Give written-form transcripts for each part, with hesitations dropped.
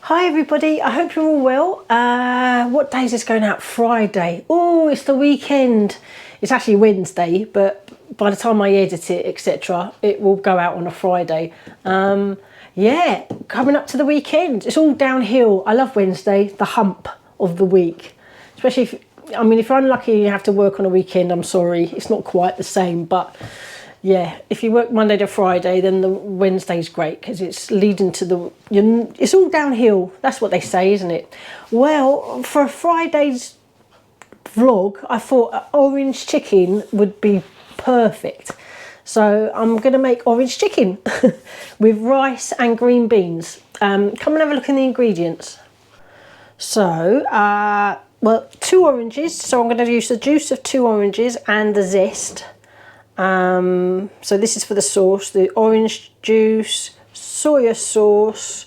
Hi everybody, I hope you're all well. What day is this going out? Friday. Oh, it's the weekend. It's actually Wednesday, but by the time I edit it, etc., it will go out on a Friday. Yeah, coming up to the weekend. It's all downhill. I love Wednesday, the hump of the week. Especially if you're unlucky and you have to work on a weekend, I'm sorry. It's not quite the same, but yeah, if you work Monday to Friday, then the Wednesday's great because it's leading to it's all downhill. That's what they say, isn't it? Well, for Friday's vlog, I thought orange chicken would be perfect. So I'm going to make orange chicken with rice and green beans. Come and have a look in the ingredients. So, well, 2 oranges. So I'm going to use the juice of 2 oranges and the zest. So this is for the sauce, the orange juice, soya sauce,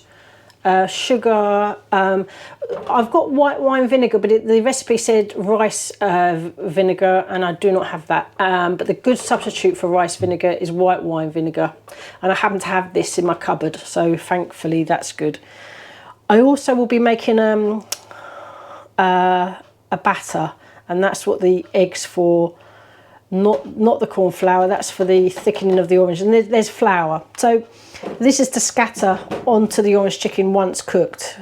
sugar. I've got white wine vinegar, but the recipe said rice vinegar, and I do not have that. But the good substitute for rice vinegar is white wine vinegar, and I happen to have this in my cupboard, so thankfully that's good. I also will be making a batter, and that's what the egg's for. Not the corn flour, that's for the thickening of the orange, and there's flour. So this is to scatter onto the orange chicken once cooked,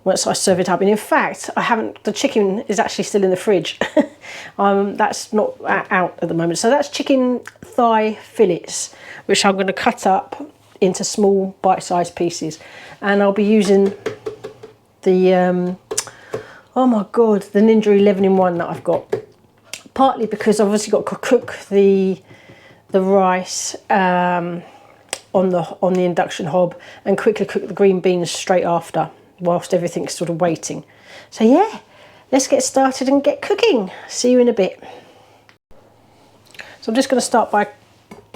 once I serve it up. And in fact, the chicken is actually still in the fridge. That's not out at the moment. So that's chicken thigh fillets, which I'm going to cut up into small bite-sized pieces. And I'll be using the, oh my God, the Ninja 11-in-1 that I've got. Partly because I've obviously got to cook the rice on the induction hob and quickly cook the green beans straight after whilst everything's sort of waiting. So yeah, let's get started and get cooking. See you in a bit. So I'm just going to start by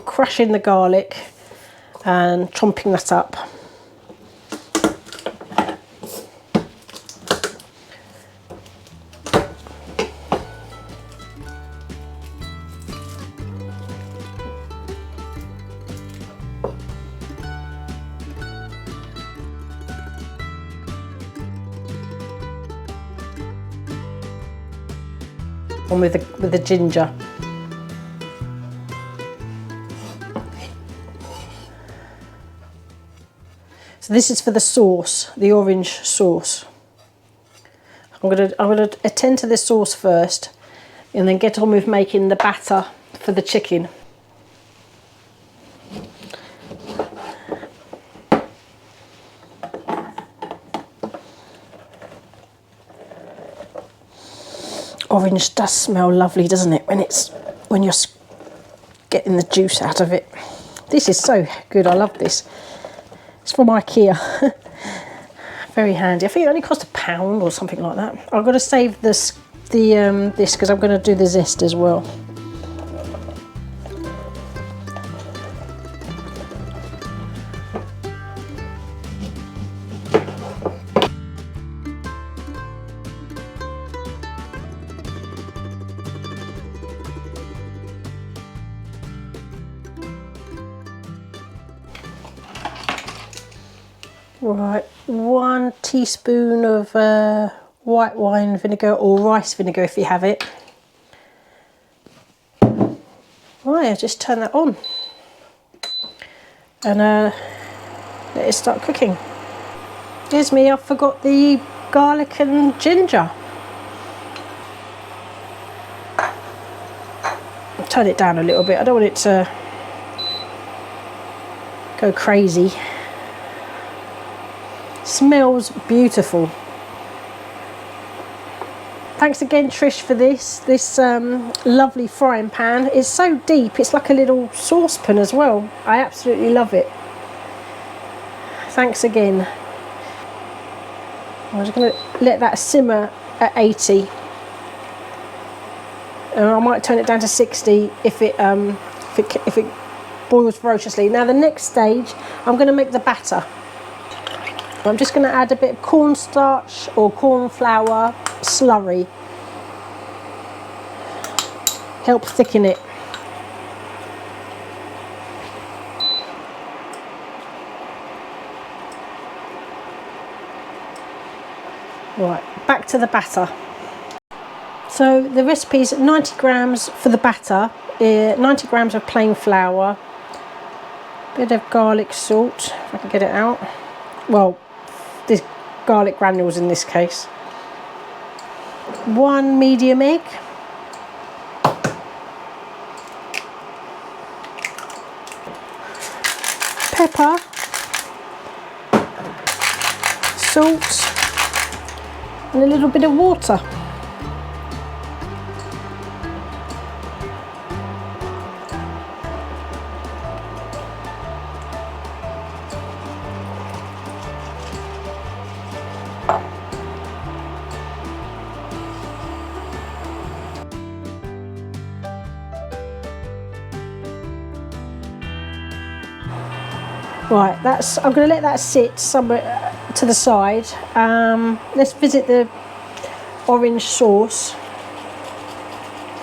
crushing the garlic and chomping that up. On with the ginger. So this is for the sauce, the orange sauce. I'm gonna attend to this sauce first, and then get on with making the batter for the chicken. Orange does smell lovely, doesn't it, when you're getting the juice out of it. This is so good. I love this. It's from IKEA. Very handy. I think it only cost £1 or something like that. I've got to save this because I'm going to do the zest as well. Right, 1 teaspoon of white wine vinegar or rice vinegar if you have it. Right, I'll just turn that on and let it start cooking. Here's me, I forgot the garlic and ginger. I'll turn it down a little bit, I don't want it to go crazy. Smells beautiful. Thanks again, Trish, for this lovely frying pan. It's so deep, it's like a little saucepan as well. I absolutely love it. Thanks again. I'm just going to let that simmer at 80. And I might turn it down to 60 if it boils ferociously. Now the next stage, I'm going to make the batter. I'm just going to add a bit of cornstarch or corn flour slurry. Help thicken it. Right, back to the batter. So the recipe is 90 grams for the batter, 90 grams of plain flour, bit of garlic salt, if I can get it out. Well, there's garlic granules in this case. 1 medium egg. Pepper. Salt. And a little bit of water. Right, I'm going to let that sit somewhere to the side. Let's visit the orange sauce.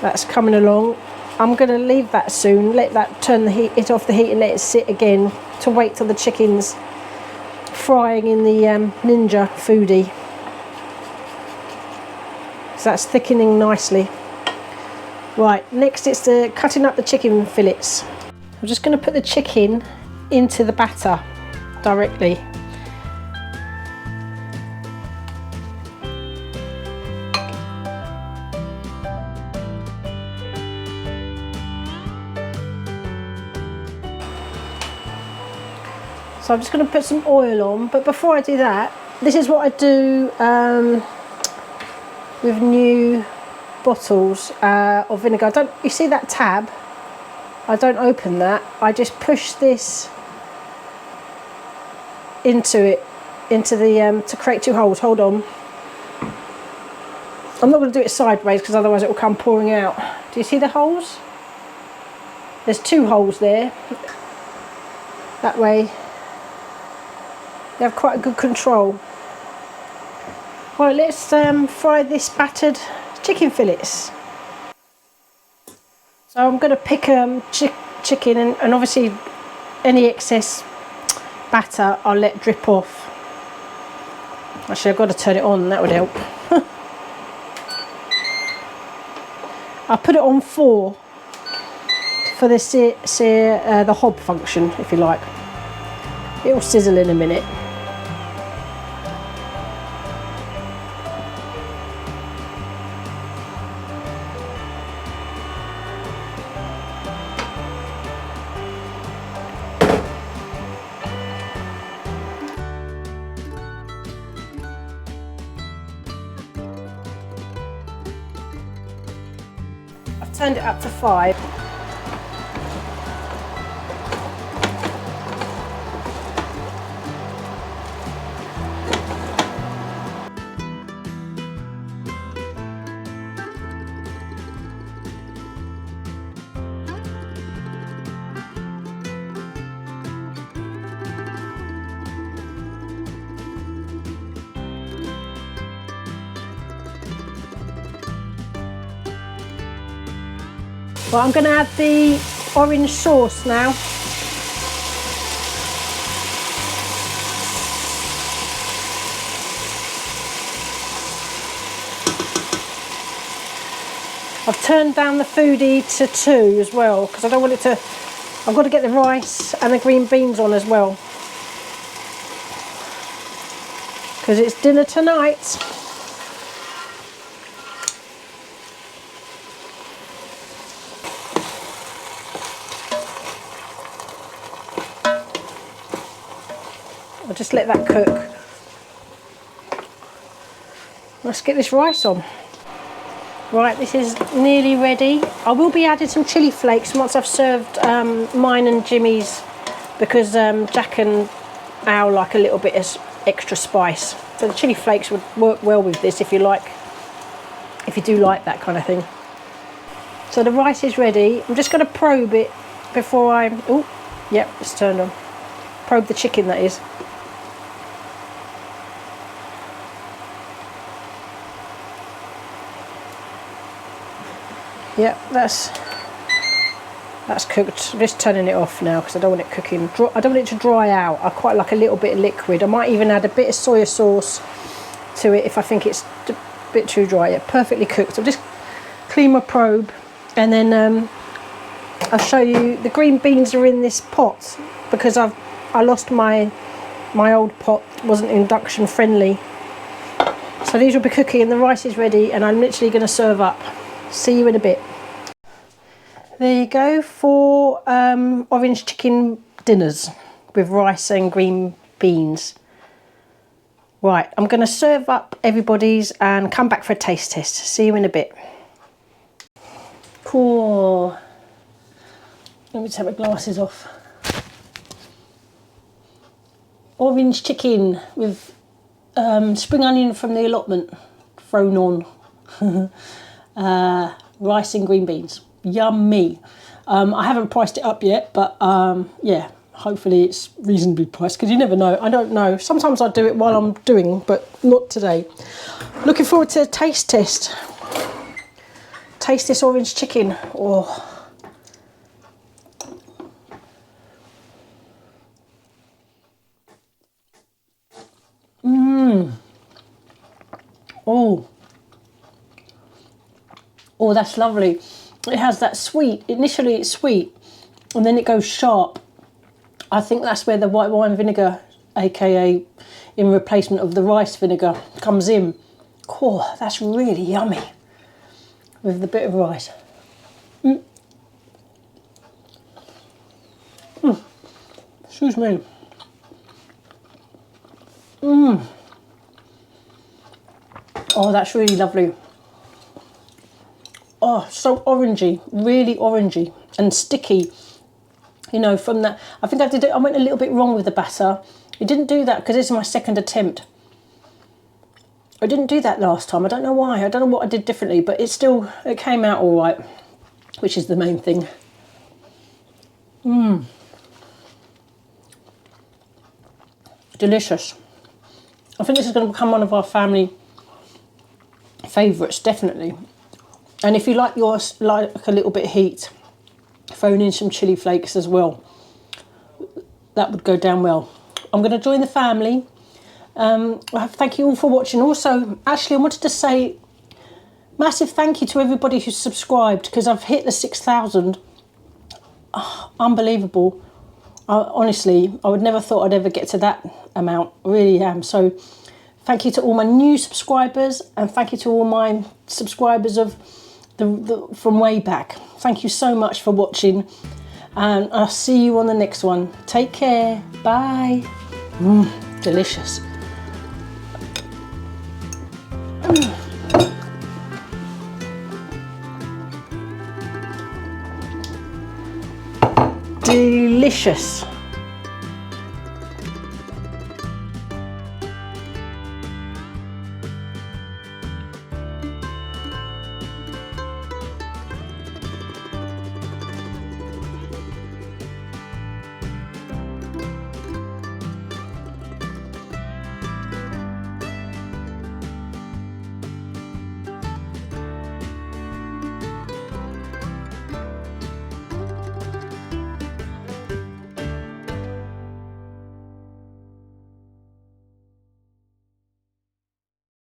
That's coming along. I'm going to leave that soon, let that turn it off the heat and let it sit again to wait till the chicken's frying in the Ninja Foodi. So that's thickening nicely. Right, next it's cutting up the chicken fillets. I'm just going to put the chicken into the batter directly. So I'm just going to put some oil on, but before I do that, this is what I do with new bottles of vinegar. You see that tab? I don't open that. I just push this into the to create 2 holes. Hold on. I'm not going to do it sideways because otherwise it will come pouring out. Do you see the holes? There's 2 holes there. That way they have quite a good control. Right, let's fry this battered chicken fillets. So I'm going to pick chicken and obviously any excess batter I'll let drip off. Actually, I've got to turn it on, that would help. I'll put it on 4 for the hob function, if you like. It'll sizzle in a minute. I've turned it up to 5. Well, I'm going to add the orange sauce now. I've turned down the Foodi to 2 as well because I don't want it to. I've got to get the rice and the green beans on as well because it's dinner tonight. I'll just let that cook. Let's get this rice on. Right, this is nearly ready. I will be adding some chilli flakes once I've served mine and Jimmy's because Jack and Al like a little bit of extra spice. So the chilli flakes would work well with this if you do like that kind of thing. So the rice is ready. I'm just going to probe it before oh, yep, it's turned on. Probe the chicken, that is. Yep, that's cooked. I'm just turning it off now because I don't want it cooking. I don't want it to dry out. I quite like a little bit of liquid. I might even add a bit of soy sauce to it if I think it's a bit too dry. Yeah, perfectly cooked. I'll just clean my probe, and then I'll show you. The green beans are in this pot because I lost my old pot, wasn't induction friendly. So these will be cooking and the rice is ready, and I'm literally going to serve up. See you in a bit. There you go, 4 orange chicken dinners with rice and green beans. Right, I'm going to serve up everybody's and come back for a taste test. See you in a bit. Cool. Let me take my glasses off. Orange chicken with spring onion from the allotment thrown on. Rice and green beans. Yummy. I haven't priced it up yet, but yeah, hopefully it's reasonably priced, because you never know. I don't know. Sometimes I do it while I'm doing, but not today. Looking forward to a taste test. Taste this orange chicken. Oh. Oh. Oh, that's lovely. It has that sweet. Initially it's sweet, and then it goes sharp. I think that's where the white wine vinegar, aka in replacement of the rice vinegar, comes in. Oh, that's really yummy with the bit of rice. Excuse me. Oh, that's really lovely. Oh, so orangey, really orangey and sticky. You know, from that, I think I went a little bit wrong with the batter. It didn't do that because this is my second attempt. I didn't do that last time. I don't know why. I don't know what I did differently, but it came out all right, which is the main thing. Delicious. I think this is going to become one of our family favourites, definitely. And if you like yours like a little bit of heat, throw in some chilli flakes as well. That would go down well. I'm going to join the family. Thank you all for watching. Also, actually, I wanted to say massive thank you to everybody who's subscribed, because I've hit the 6,000. Oh, unbelievable. Honestly, I would never thought I'd ever get to that amount. I really am. So thank you to all my new subscribers, and thank you to all my subscribers of from way back. Thank you so much for watching, and I'll see you on the next one. Take care. Bye. Delicious. Delicious.